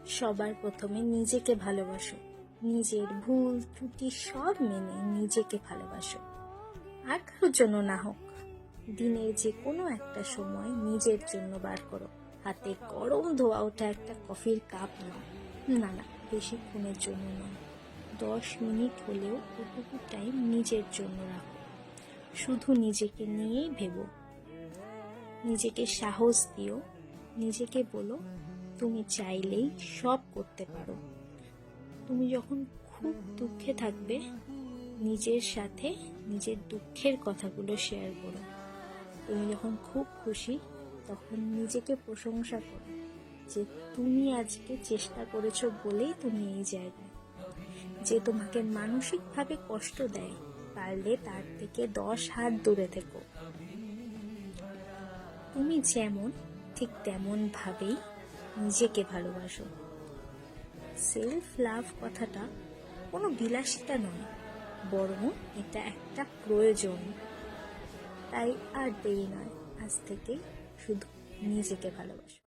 সবার প্রথমে নিজেকে ভালোবাসো। নিজের ভুল ত্রুটি সব মেনে নিজেকে ভালোবাসো। আর কারোর জন্য না হোক, দিনের যে কোনো একটা সময় নিজের জন্য বার করো। হাতে গরম ধোয়া ওঠা একটা কফির কাপ নাও। না, বেশিক্ষণের জন্য নয়, 10 মিনিট হলেও ওটুকু টাইম নিজের জন্য রাখো। শুধু নিজেকে নিয়েই ভেবো। নিজেকে সাহস দিও। নিজেকে বলো, তুমি চাইলেই সব করতে পারো। তুমি যখন খুব দুঃখে থাকবে, নিজের সাথে নিজের দুঃখের কথাগুলো শেয়ার করো। তুমি যখন খুব খুশি, তখন নিজেকে প্রশংসা করো যে তুমি আজকে চেষ্টা করেছো বলেই তুমি এই জায়গায়। যে তোমাকে মানসিকভাবে কষ্ট দেয়, পারলে তার থেকে 10 হাত দূরে থেকো। তুমি যেমন, ঠিক তেমন ভাবেই নিজেকে ভালোবাসো। সেলফ লাভ কথাটা কোনো বিলাসিতা নয়, বরং এটা একটা প্রয়োজন। তাই আর দেরি নয়, আজ থেকে শুধু নিজেকে ভালোবাসো।